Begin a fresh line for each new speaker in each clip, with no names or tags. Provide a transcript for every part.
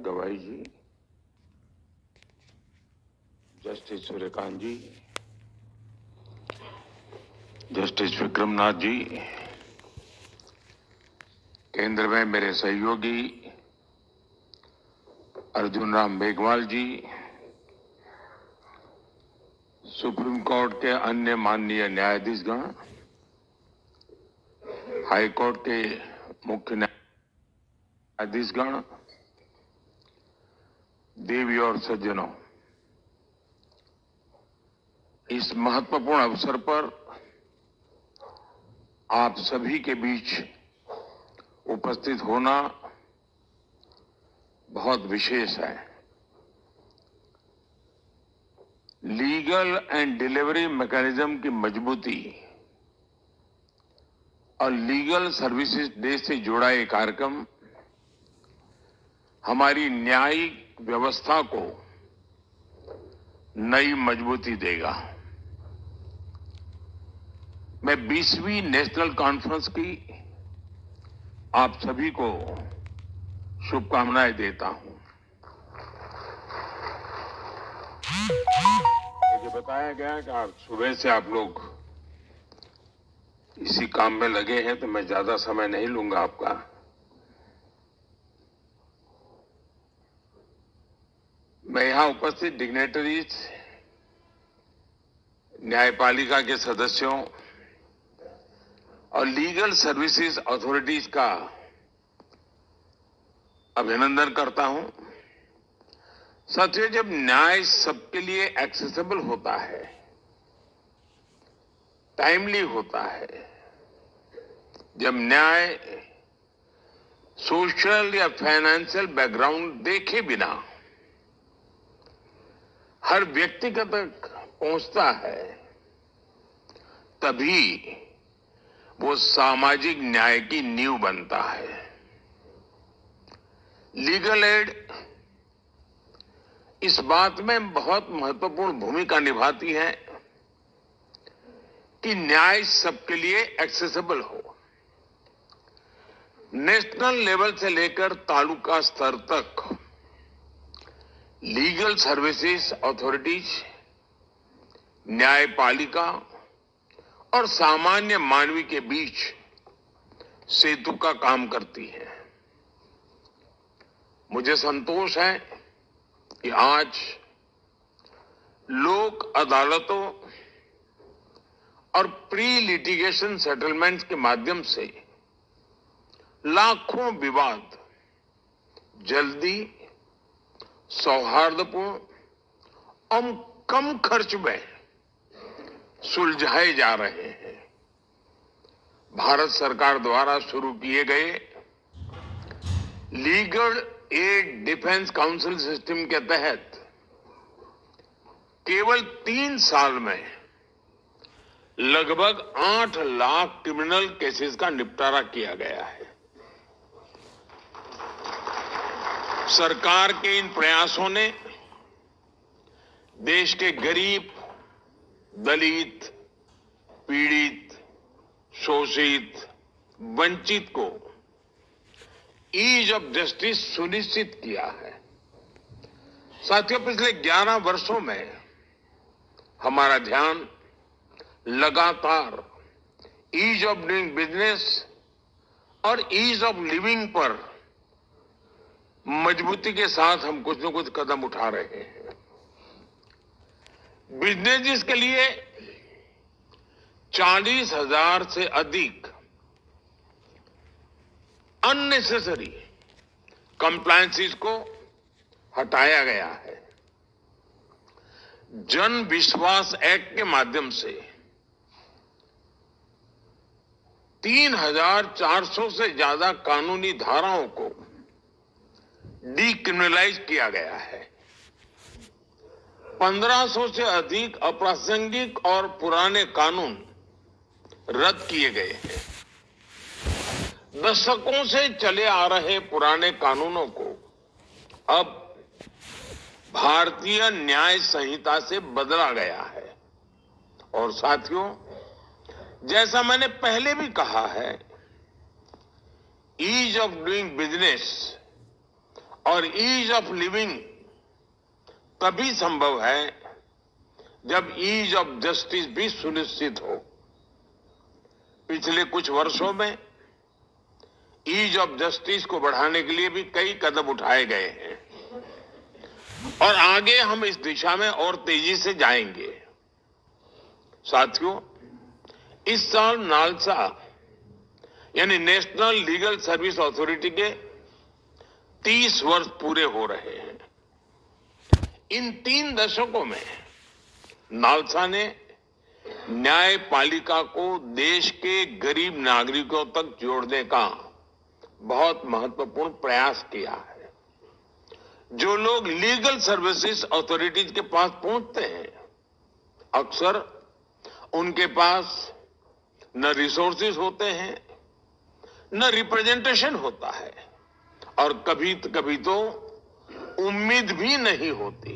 गवाई जी, जस्टिस सूर्यकांत जी, जस्टिस विक्रमनाथ जी, केंद्र में मेरे सहयोगी अर्जुन राम मेघवाल जी, सुप्रीम कोर्ट के अन्य माननीय न्यायाधीशगण, हाई कोर्ट के मुख्य न्यायाधीशगण, देवी और सज्जनों, इस महत्वपूर्ण अवसर पर आप सभी के बीच उपस्थित होना बहुत विशेष है। लीगल एंड डिलीवरी मैकेनिज्म की मजबूती और लीगल सर्विसेज डे से जुड़ा ये कार्यक्रम हमारी न्यायिक व्यवस्था को नई मजबूती देगा। मैं 20वीं नेशनल कॉन्फ्रेंस की आप सभी को शुभकामनाएं देता हूं। मुझे बताया गया कि आज सुबह से आप लोग इसी काम में लगे हैं, तो मैं ज्यादा समय नहीं लूंगा आपका। मैं यहां उपस्थित डिग्नेटरीज, न्यायपालिका के सदस्यों और लीगल सर्विसेज अथॉरिटीज का अभिनंदन करता हूं। साथियों, जब न्याय सबके लिए एक्सेसिबल होता है, टाइमली होता है, जब न्याय सोशल या फाइनेंशियल बैकग्राउंड देखे बिना हर व्यक्ति तक पहुंचता है, तभी वो सामाजिक न्याय की नींव बनता है। लीगल एड इस बात में बहुत महत्वपूर्ण भूमिका निभाती है कि न्याय सबके लिए एक्सेसिबल हो। नेशनल लेवल से लेकर तालुका स्तर तक लीगल सर्विसेज अथॉरिटीज, न्यायपालिका और सामान्य मानवी के बीच सेतु का काम करती है। मुझे संतोष है कि आज लोक अदालतों और प्री लिटिगेशन सेटलमेंट्स के माध्यम से लाखों विवाद जल्दी, सौहार्दपूर्ण और कम खर्च में सुलझाए जा रहे हैं। भारत सरकार द्वारा शुरू किए गए legal aid defence council system के तहत केवल 3 साल में लगभग 8 लाख क्रिमिनल केसेस का निपटारा किया गया है। सरकार के इन प्रयासों ने देश के गरीब, दलित, पीड़ित, शोषित, वंचित को ईज ऑफ जस्टिस सुनिश्चित किया है। साथियों, पिछले 11 वर्षों में हमारा ध्यान लगातार ईज ऑफ डूइंग बिजनेस और ईज ऑफ लिविंग पर मजबूती के साथ हम कुछ न कुछ कदम उठा रहे हैं। बिजनेस के लिए 40,000 से अधिक अननेसेसरी कंप्लायंसेस को हटाया गया है। जन विश्वास एक्ट के माध्यम से 3,400 से ज्यादा कानूनी धाराओं को डीक्रिमिनलाइज किया गया है। 1500 से अधिक अप्रासंगिक और पुराने कानून रद्द किए गए हैं। दशकों से चले आ रहे पुराने कानूनों को अब भारतीय न्याय संहिता से बदला गया है। और साथियों, जैसा मैंने पहले भी कहा है, ईज ऑफ डूइंग बिजनेस और ईज ऑफ लिविंग तभी संभव है जब ईज ऑफ जस्टिस भी सुनिश्चित हो। पिछले कुछ वर्षों में ईज ऑफ जस्टिस को बढ़ाने के लिए भी कई कदम उठाए गए हैं और आगे हम इस दिशा में और तेजी से जाएंगे। साथियों, इस साल नालसा यानी नेशनल लीगल सर्विस अथॉरिटी के 30 वर्ष पूरे हो रहे हैं। इन 3 दशकों में नालसा ने न्यायपालिका को देश के गरीब नागरिकों तक जोड़ने का बहुत महत्वपूर्ण प्रयास किया है। जो लोग लीगल सर्विसेज अथॉरिटीज के पास पहुंचते हैं, अक्सर उनके पास न रिसोर्सेज होते हैं, न रिप्रेजेंटेशन होता है और कभी तो उम्मीद भी नहीं होती।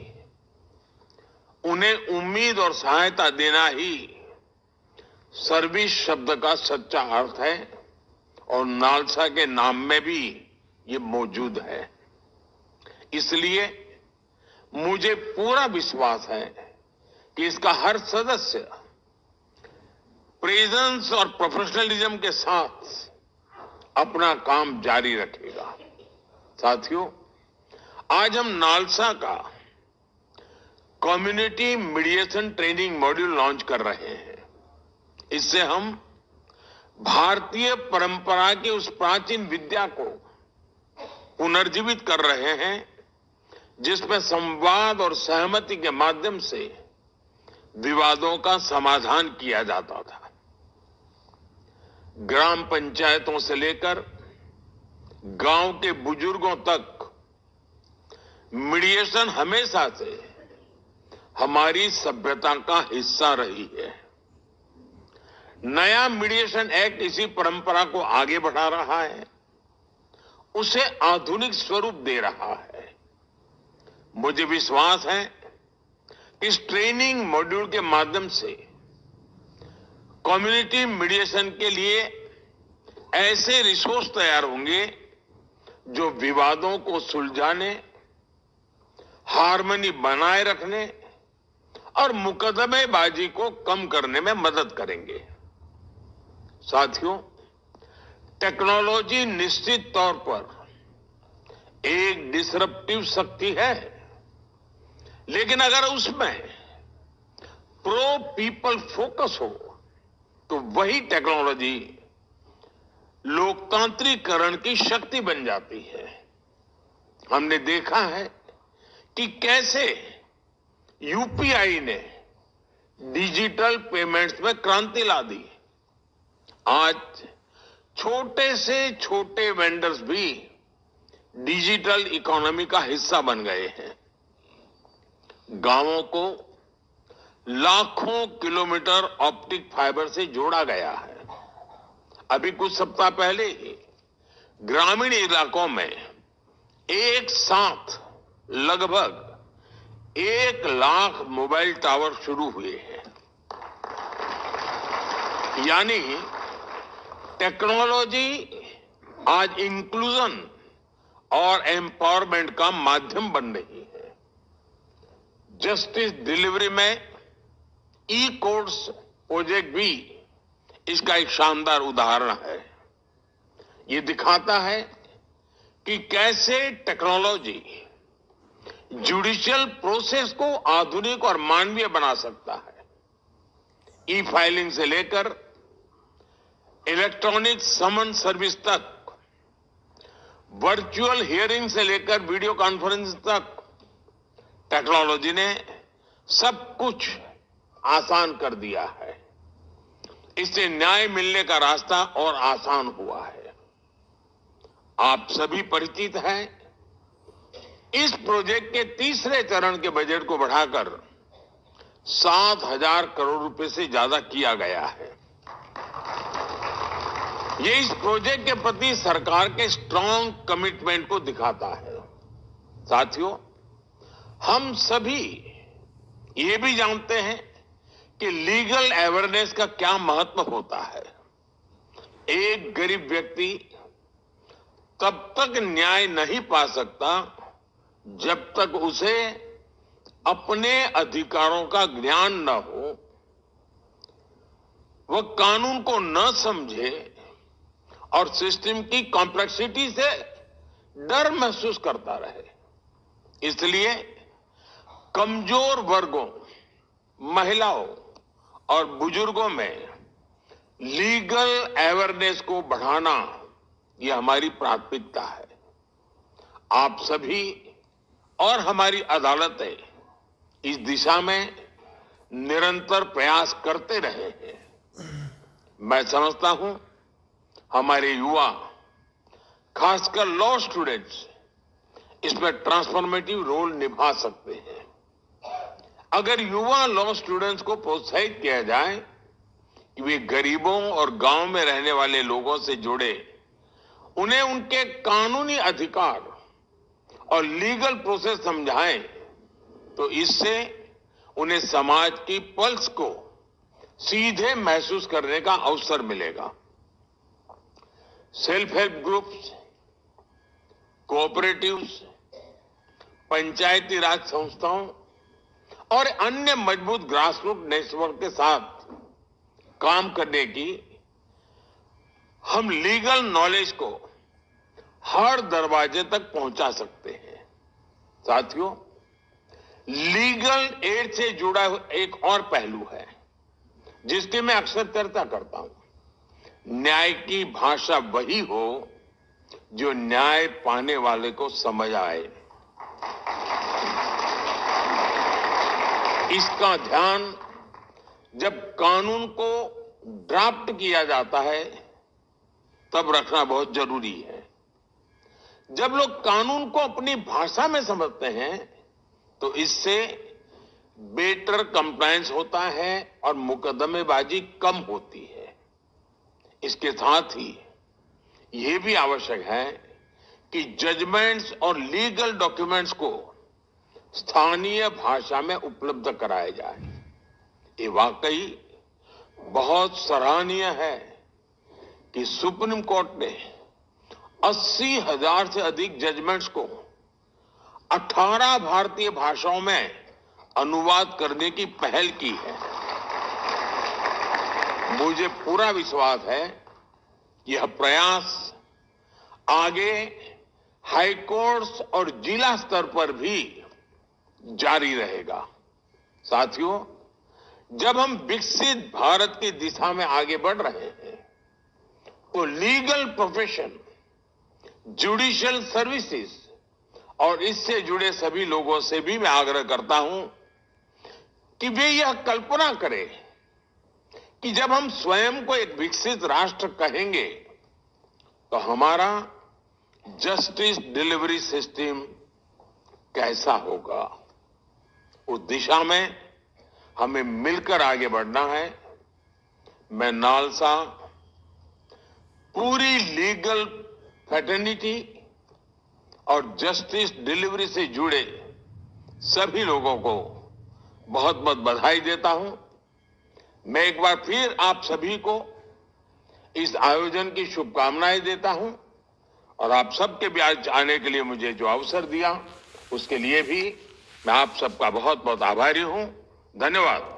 उन्हें उम्मीद और सहायता देना ही सर्विस शब्द का सच्चा अर्थ है और नालसा के नाम में भी ये मौजूद है। इसलिए मुझे पूरा विश्वास है कि इसका हर सदस्य प्रेजेंस और प्रोफेशनलिज्म के साथ अपना काम जारी रखेगा। साथियों, आज हम नालसा का community mediation training module launch कर रहे हैं। इससे हम भारतीय परंपरा की उस प्राचीन विद्या को पुनर्जीवित कर रहे हैं जिसमें संवाद और सहमति के माध्यम से विवादों का समाधान किया जाता था। ग्राम पंचायतों से लेकर गांव के बुजुर्गों तक मीडिएशन हमेशा से हमारी सभ्यता का हिस्सा रही है। नया मीडिएशन एक्ट इसी परंपरा को आगे बढ़ा रहा है, उसे आधुनिक स्वरूप दे रहा है। मुझे विश्वास है कि इस ट्रेनिंग मॉड्यूल के माध्यम से कम्युनिटी मीडिएशन के लिए ऐसे रिसोर्स तैयार होंगे जो विवादों को सुलझाने, हार्मनी बनाए रखने और मुकदमेबाजी को कम करने में मदद करेंगे। साथियों, टेक्नोलॉजी निश्चित तौर पर एक डिसरप्टिव शक्ति है, लेकिन अगर उसमें प्रो पीपल फोकस हो तो वही टेक्नोलॉजी लोकतांत्रिकरण की शक्ति बन जाती है। हमने देखा है कि कैसे यूपीआई ने डिजिटल पेमेंट्स में क्रांति ला दी। आज छोटे से छोटे वेंडर्स भी डिजिटल इकोनॉमी का हिस्सा बन गए हैं। गांवों को लाखों किलोमीटर ऑप्टिक फाइबर से जोड़ा गया है। अभी कुछ सप्ताह पहले ही ग्रामीण इलाकों में एक साथ लगभग 1 लाख मोबाइल टावर शुरू हुए हैं। यानी टेक्नोलॉजी आज इंक्लूजन और एम्पावरमेंट का माध्यम बन रही है। जस्टिस डिलीवरी में ई कोर्ट्स प्रोजेक्ट भी इसका एक शानदार उदाहरण है। ये दिखाता है कि कैसे टेक्नोलॉजी जुडिशियल प्रोसेस को आधुनिक और मानवीय बना सकता है। ई फाइलिंग से लेकर इलेक्ट्रॉनिक समन सर्विस तक, वर्चुअल हियरिंग से लेकर वीडियो कॉन्फ्रेंस तक, टेक्नोलॉजी ने सब कुछ आसान कर दिया है। इससे न्याय मिलने का रास्ता और आसान हुआ है। आप सभी परिचित हैं, इस प्रोजेक्ट के तीसरे चरण के बजट को बढ़ाकर 7,000 करोड़ रुपए से ज्यादा किया गया है। ये इस प्रोजेक्ट के प्रति सरकार के स्ट्रांग कमिटमेंट को दिखाता है। साथियों, हम सभी ये भी जानते हैं कि लीगल अवेयरनेस का क्या महत्व होता है। एक गरीब व्यक्ति तब तक न्याय नहीं पा सकता जब तक उसे अपने अधिकारों का ज्ञान न हो, वह कानून को न समझे और सिस्टम की कॉम्प्लेक्सिटी से डर महसूस करता रहे। इसलिए कमजोर वर्गों, महिलाओं और बुजुर्गों में लीगल अवेयरनेस को बढ़ाना यह हमारी प्राथमिकता है। आप सभी और हमारी अदालतें इस दिशा में निरंतर प्रयास करते रहे हैं। मैं समझता हूं हमारे युवा, खासकर लॉ स्टूडेंट्स, इसमें ट्रांसफॉर्मेटिव रोल निभा सकते हैं। अगर युवा लॉ स्टूडेंट्स को प्रोत्साहित किया जाए कि वे गरीबों और गांव में रहने वाले लोगों से जुड़े, उन्हें उनके कानूनी अधिकार और लीगल प्रोसेस समझाएं, तो इससे उन्हें समाज की पल्स को सीधे महसूस करने का अवसर मिलेगा। सेल्फ हेल्प ग्रुप्स, कोऑपरेटिव्स, पंचायती राज संस्थाओं और अन्य मजबूत ग्रासरूट नेटवर्क के साथ काम करने की हम लीगल नॉलेज को हर दरवाजे तक पहुंचा सकते हैं। साथियों, लीगल एड से जुड़ा एक और पहलू है जिसकी मैं अक्सर चर्चा करता हूं। न्याय की भाषा वही हो जो न्याय पाने वाले को समझ आए। इसका ध्यान जब कानून को ड्राफ्ट किया जाता है तब रखना बहुत जरूरी है। जब लोग कानून को अपनी भाषा में समझते हैं तो इससे बेटर कंप्लायंस होता है और मुकदमेबाजी कम होती है। इसके साथ ही यह भी आवश्यक है कि जजमेंट्स और लीगल डॉक्यूमेंट्स को स्थानीय भाषा में उपलब्ध कराया जाए। ये वाकई बहुत सराहनीय है कि सुप्रीम कोर्ट ने 80,000 से अधिक जजमेंट्स को 18 भारतीय भाषाओं में अनुवाद करने की पहल की है। मुझे पूरा विश्वास है यह प्रयास आगे हाई कोर्ट्स और जिला स्तर पर भी जारी रहेगा। साथियों, जब हम विकसित भारत की दिशा में आगे बढ़ रहे हैं तो लीगल प्रोफेशन, जुडिशियल सर्विसेज और इससे जुड़े सभी लोगों से भी मैं आग्रह करता हूं कि वे यह कल्पना करें कि जब हम स्वयं को एक विकसित राष्ट्र कहेंगे तो हमारा जस्टिस डिलीवरी सिस्टम कैसा होगा। उस दिशा में हमें मिलकर आगे बढ़ना है। मैं नालसा पूरी लीगल फ्रेटर्निटी और जस्टिस डिलीवरी से जुड़े सभी लोगों को बहुत बहुत बधाई देता हूं। मैं एक बार फिर आप सभी को इस आयोजन की शुभकामनाएं देता हूं और आप सबके बीच आने के लिए मुझे जो अवसर दिया उसके लिए भी मैं आप सबका बहुत बहुत आभारी हूं। धन्यवाद।